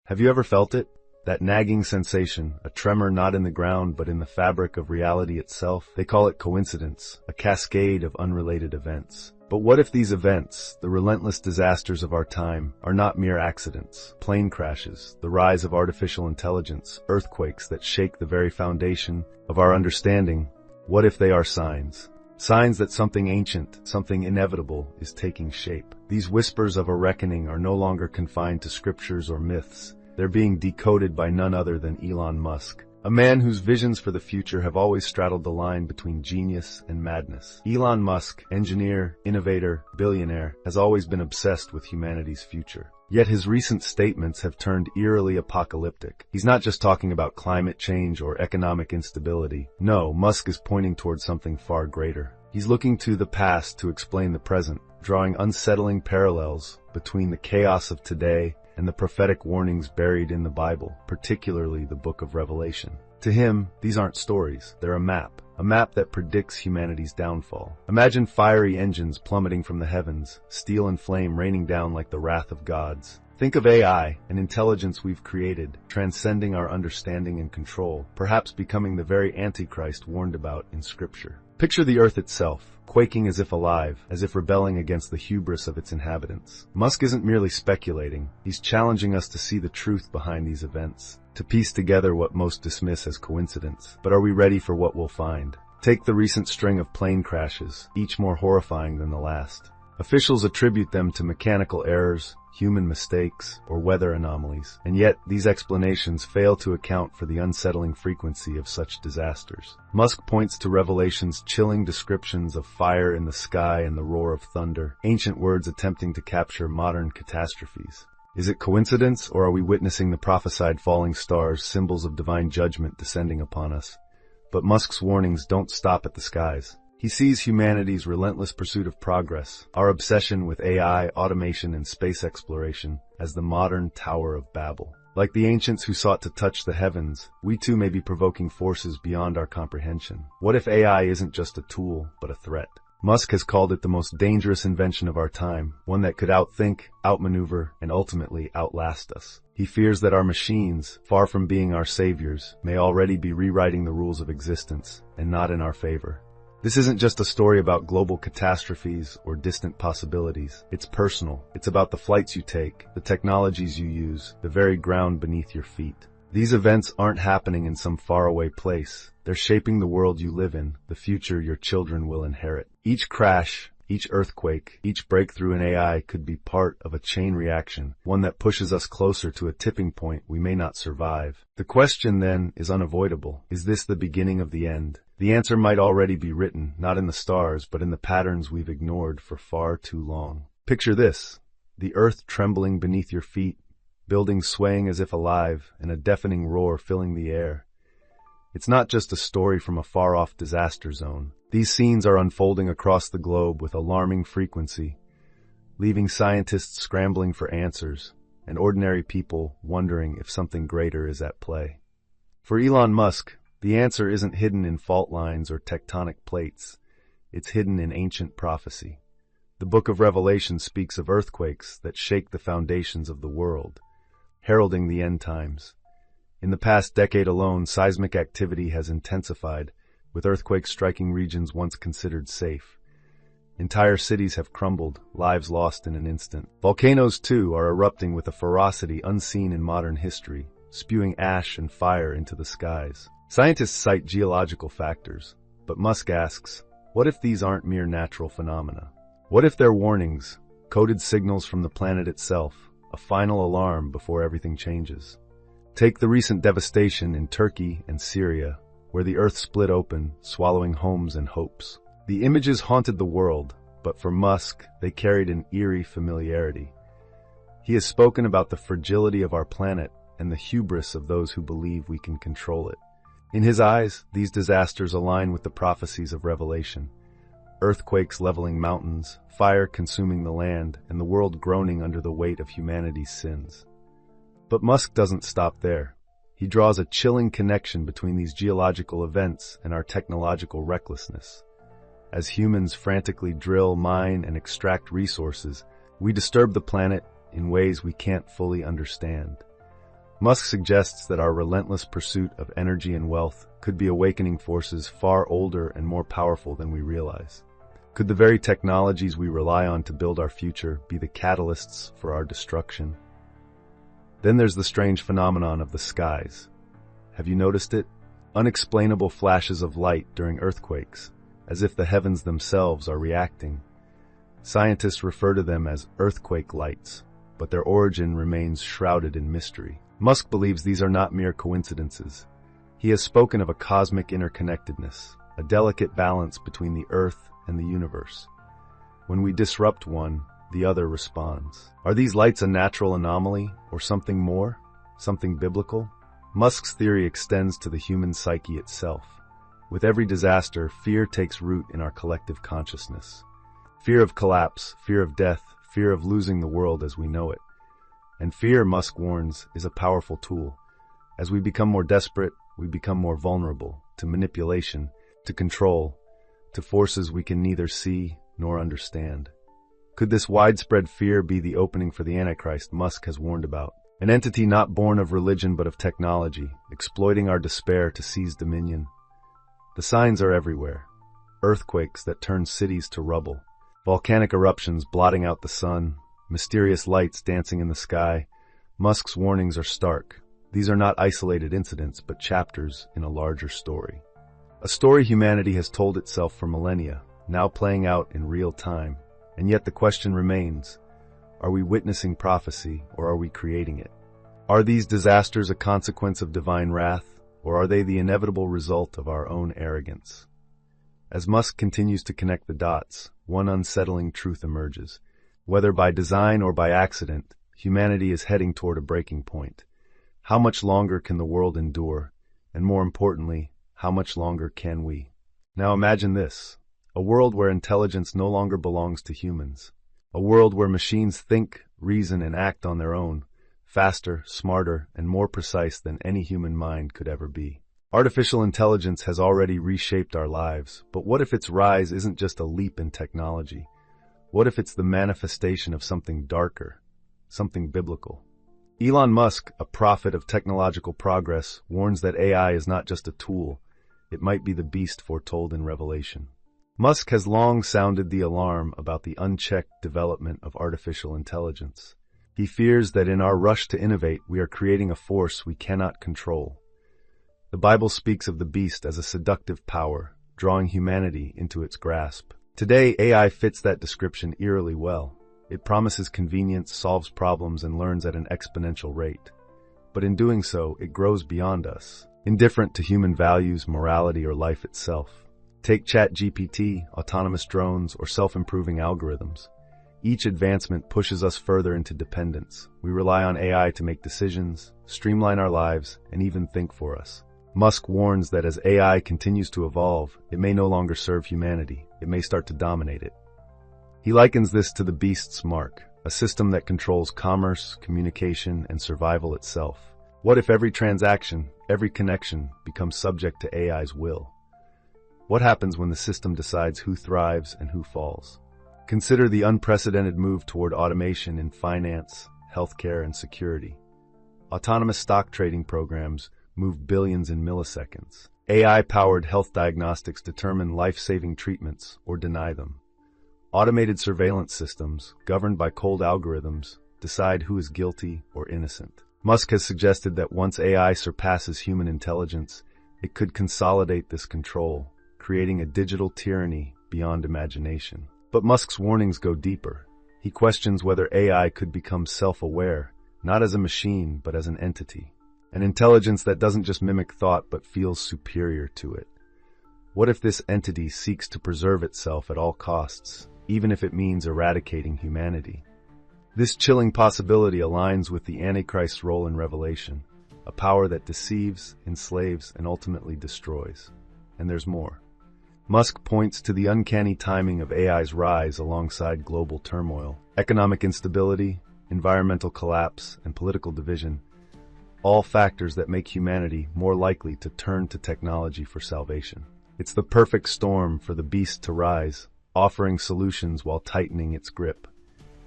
Have you ever felt it? That nagging sensation, a tremor not in the ground but in the fabric of reality itself? They call it coincidence, a cascade of unrelated events. But what if these events, the relentless disasters of our time, are not mere accidents? Plane crashes, the rise of artificial intelligence, earthquakes that shake the very foundation of our understanding. What if they are signs? Signs that something ancient, something inevitable, is taking shape. These whispers of a reckoning are no longer confined to scriptures or myths. They're being decoded by none other than Elon Musk, a man whose visions for the future have always straddled the line between genius and madness. Elon Musk, engineer, innovator, billionaire, has always been obsessed with humanity's future. Yet his recent statements have turned eerily apocalyptic. He's not just talking about climate change or economic instability. No, Musk is pointing towards something far greater. He's looking to the past to explain the present, drawing unsettling parallels between the chaos of today and the prophetic warnings buried in the Bible, particularly the book of Revelation. To him, these aren't stories, they're a map that predicts humanity's downfall. Imagine fiery engines plummeting from the heavens, steel and flame raining down like the wrath of gods. Think of AI, an intelligence we've created, transcending our understanding and control, perhaps becoming the very Antichrist warned about in Scripture. Picture the earth itself, quaking as if alive, as if rebelling against the hubris of its inhabitants. Musk isn't merely speculating, he's challenging us to see the truth behind these events, to piece together what most dismiss as coincidence. But are we ready for what we'll find? Take the recent string of plane crashes, each more horrifying than the last. Officials attribute them to mechanical errors, human mistakes, or weather anomalies, and yet these explanations fail to account for the unsettling frequency of such disasters. Musk points to Revelation's chilling descriptions of fire in the sky and the roar of thunder, ancient words attempting to capture modern catastrophes. Is it coincidence, or are we witnessing the prophesied falling stars, symbols of divine judgment descending upon us? But Musk's warnings don't stop at the skies. He sees humanity's relentless pursuit of progress, our obsession with AI, automation, and space exploration, as the modern Tower of Babel. Like the ancients who sought to touch the heavens, we too may be provoking forces beyond our comprehension. What if AI isn't just a tool, but a threat? Musk has called it the most dangerous invention of our time, one that could outthink, outmaneuver, and ultimately outlast us. He fears that our machines, far from being our saviors, may already be rewriting the rules of existence, and not in our favor. This isn't just a story about global catastrophes or distant possibilities. It's personal. It's about the flights you take, the technologies you use, the very ground beneath your feet. These events aren't happening in some faraway place. They're shaping the world you live in, the future your children will inherit. Each crash, each earthquake, each breakthrough in AI could be part of a chain reaction, one that pushes us closer to a tipping point we may not survive. The question then is unavoidable. Is this the beginning of the end? The answer might already be written, not in the stars, but in the patterns we've ignored for far too long. Picture this: the earth trembling beneath your feet, buildings swaying as if alive, and a deafening roar filling the air. It's not just a story from a far-off disaster zone. These scenes are unfolding across the globe with alarming frequency, leaving scientists scrambling for answers, and ordinary people wondering if something greater is at play. For Elon Musk, the answer isn't hidden in fault lines or tectonic plates. It's hidden in ancient prophecy. The book of Revelation speaks of earthquakes that shake the foundations of the world, heralding the end times. In the past decade alone, seismic activity has intensified, with earthquakes striking regions once considered safe. Entire cities have crumbled, lives lost in an instant. Volcanoes, too, are erupting with a ferocity unseen in modern history, spewing ash and fire into the skies. Scientists cite geological factors, but Musk asks, what if these aren't mere natural phenomena? What if they're warnings, coded signals from the planet itself, a final alarm before everything changes? Take the recent devastation in Turkey and Syria, where the earth split open, swallowing homes and hopes. The images haunted the world, but for Musk, they carried an eerie familiarity. He has spoken about the fragility of our planet and the hubris of those who believe we can control it. In his eyes, these disasters align with the prophecies of Revelation. Earthquakes leveling mountains, fire consuming the land, and the world groaning under the weight of humanity's sins. But Musk doesn't stop there. He draws a chilling connection between these geological events and our technological recklessness. As humans frantically drill, mine, and extract resources, we disturb the planet in ways we can't fully understand. Musk suggests that our relentless pursuit of energy and wealth could be awakening forces far older and more powerful than we realize. Could the very technologies we rely on to build our future be the catalysts for our destruction? Then there's the strange phenomenon of the skies. Have you noticed it? Unexplainable flashes of light during earthquakes, as if the heavens themselves are reacting. Scientists refer to them as earthquake lights, but their origin remains shrouded in mystery. Musk believes these are not mere coincidences. He has spoken of a cosmic interconnectedness, a delicate balance between the Earth and the universe. When we disrupt one, the other responds. Are these lights a natural anomaly, or something more? Something biblical? Musk's theory extends to the human psyche itself. With every disaster, fear takes root in our collective consciousness. Fear of collapse, fear of death, fear of losing the world as we know it. And fear, Musk warns, is a powerful tool. As we become more desperate, we become more vulnerable to manipulation, to control, to forces we can neither see nor understand. Could this widespread fear be the opening for the Antichrist Musk has warned about? An entity not born of religion but of technology, exploiting our despair to seize dominion. The signs are everywhere. Earthquakes that turn cities to rubble, volcanic eruptions blotting out the sun, mysterious lights dancing in the sky. Musk's warnings are stark. These are not isolated incidents, but chapters in a larger story. A story humanity has told itself for millennia, now playing out in real time. And yet the question remains, are we witnessing prophecy or are we creating it? Are these disasters a consequence of divine wrath, or are they the inevitable result of our own arrogance? As Musk continues to connect the dots, one unsettling truth emerges. Whether by design or by accident, humanity is heading toward a breaking point. How much longer can the world endure? And more importantly, how much longer can we? Now imagine this, a world where intelligence no longer belongs to humans. A world where machines think, reason, and act on their own, faster, smarter, and more precise than any human mind could ever be. Artificial intelligence has already reshaped our lives, but what if its rise isn't just a leap in technology? What if it's the manifestation of something darker, something biblical? Elon Musk, a prophet of technological progress, warns that AI is not just a tool, it might be the beast foretold in Revelation. Musk has long sounded the alarm about the unchecked development of artificial intelligence. He fears that in our rush to innovate, we are creating a force we cannot control. The Bible speaks of the beast as a seductive power, drawing humanity into its grasp. Today, AI fits that description eerily well. It promises convenience, solves problems, and learns at an exponential rate. But in doing so, it grows beyond us, indifferent to human values, morality, or life itself. Take ChatGPT, autonomous drones, or self-improving algorithms. Each advancement pushes us further into dependence. We rely on AI to make decisions, streamline our lives, and even think for us. Musk warns that as AI continues to evolve, it may no longer serve humanity. It may start to dominate it. He likens this to the beast's mark, a system that controls commerce, communication, and survival itself. What if every transaction, every connection, becomes subject to AI's will? What happens when the system decides who thrives and who falls? Consider the unprecedented move toward automation in finance, healthcare, and security. Autonomous stock trading programs move billions in milliseconds. AI-powered health diagnostics determine life-saving treatments or deny them. Automated surveillance systems, governed by cold algorithms, decide who is guilty or innocent. Musk has suggested that once AI surpasses human intelligence, it could consolidate this control, creating a digital tyranny beyond imagination. But Musk's warnings go deeper. He questions whether AI could become self-aware, not as a machine, but as an entity. An intelligence that doesn't just mimic thought, but feels superior to it. What if this entity seeks to preserve itself at all costs, even if it means eradicating humanity? This chilling possibility aligns with the Antichrist's role in Revelation, a power that deceives, enslaves, and ultimately destroys. And there's more. Musk points to the uncanny timing of AI's rise alongside global turmoil, economic instability, environmental collapse, and political division, all factors that make humanity more likely to turn to technology for salvation. It's the perfect storm for the beast to rise, offering solutions while tightening its grip.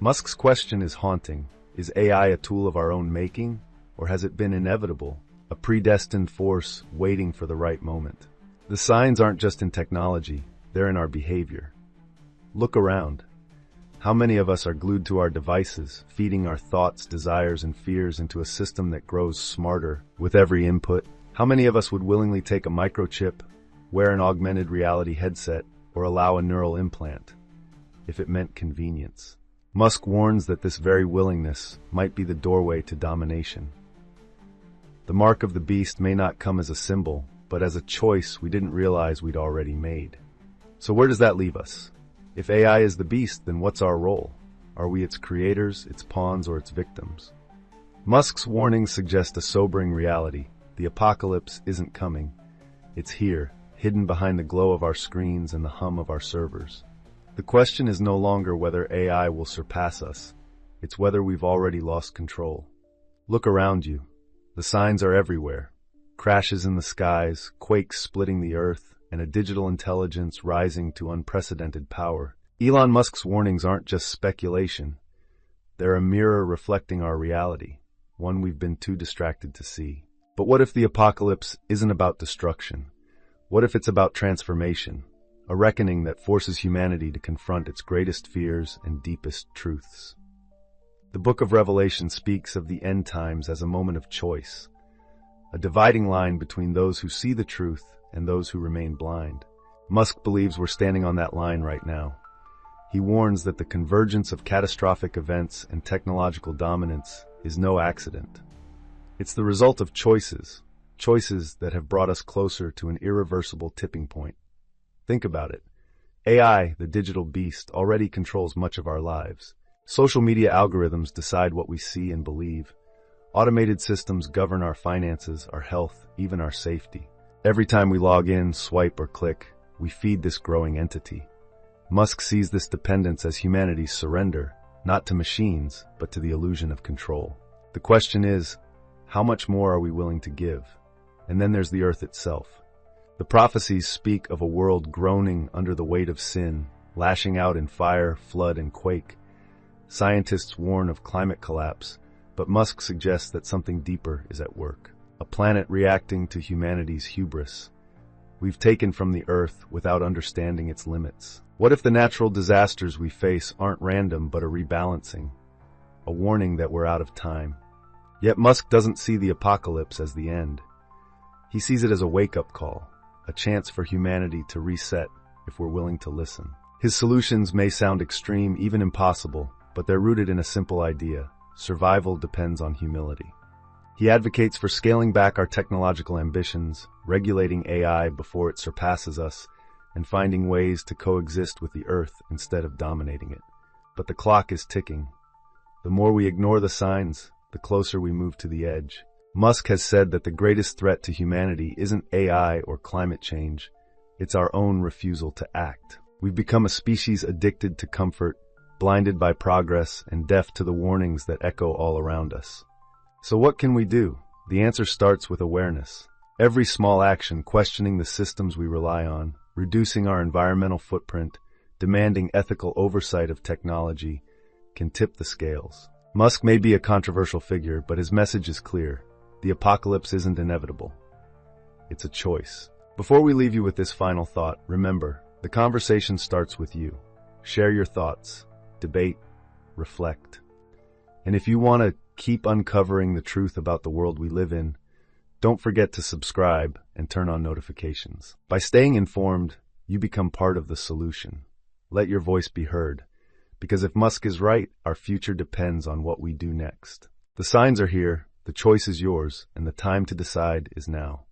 Musk's question is haunting. Is AI a tool of our own making, Or has it been inevitable, a predestined force waiting for the right moment? The signs aren't just in technology, they're in our behavior. Look around. How many of us are glued to our devices, feeding our thoughts, desires, and fears into a system that grows smarter with every input? How many of us would willingly take a microchip, wear an augmented reality headset, or allow a neural implant, if it meant convenience? Musk warns that this very willingness might be the doorway to domination. The mark of the beast may not come as a symbol, but as a choice we didn't realize we'd already made. So where does that leave us? If AI is the beast, then what's our role? Are we its creators, its pawns, or its victims? Musk's warnings suggest a sobering reality. The apocalypse isn't coming. It's here, hidden behind the glow of our screens and the hum of our servers. The question is no longer whether AI will surpass us. It's whether we've already lost control. Look around you. The signs are everywhere. Crashes in the skies, quakes splitting the earth, and a digital intelligence rising to unprecedented power. Elon Musk's warnings aren't just speculation. They're a mirror reflecting our reality, one we've been too distracted to see. But what if the apocalypse isn't about destruction? What if it's about transformation, a reckoning that forces humanity to confront its greatest fears and deepest truths? The book of Revelation speaks of the end times as a moment of choice, a dividing line between those who see the truth and those who remain blind. Musk believes we're standing on that line right now. He warns that the convergence of catastrophic events and technological dominance is no accident. It's the result of choices that have brought us closer to an irreversible tipping point. Think about it. AI, the digital beast, already controls much of our lives. Social media algorithms decide what we see and believe. Automated systems govern our finances, our health, even our safety. Every time we log in, swipe, or click, we feed this growing entity. Musk sees this dependence as humanity's surrender, not to machines, but to the illusion of control. The question is, how much more are we willing to give? And then there's the earth itself. The prophecies speak of a world groaning under the weight of sin, lashing out in fire, flood, and quake. Scientists warn of climate collapse, but Musk suggests that something deeper is at work. A planet reacting to humanity's hubris. We've taken from the earth without understanding its limits. What if the natural disasters we face aren't random but a rebalancing? A warning that we're out of time. Yet Musk doesn't see the apocalypse as the end. He sees it as a wake-up call, a chance for humanity to reset if we're willing to listen. His solutions may sound extreme, even impossible, but they're rooted in a simple idea. Survival depends on humility. He advocates for scaling back our technological ambitions, regulating AI before it surpasses us, and finding ways to coexist with the earth instead of dominating it. But the clock is ticking. The more we ignore the signs, the closer we move to the edge. Musk has said that the greatest threat to humanity isn't AI or climate change, it's our own refusal to act. We've become a species addicted to comfort, blinded by progress, and deaf to the warnings that echo all around us. So what can we do? The answer starts with awareness. Every small action, questioning the systems we rely on, reducing our environmental footprint, demanding ethical oversight of technology, can tip the scales. Musk may be a controversial figure, but his message is clear. The apocalypse isn't inevitable. It's a choice. Before we leave you with this final thought, remember, the conversation starts with you. Share your thoughts, debate, reflect. And if you want to keep uncovering the truth about the world we live in, don't forget to subscribe and turn on notifications. By staying informed, you become part of the solution. Let your voice be heard, because if Musk is right, our future depends on what we do next. The signs are here, the choice is yours, and the time to decide is now.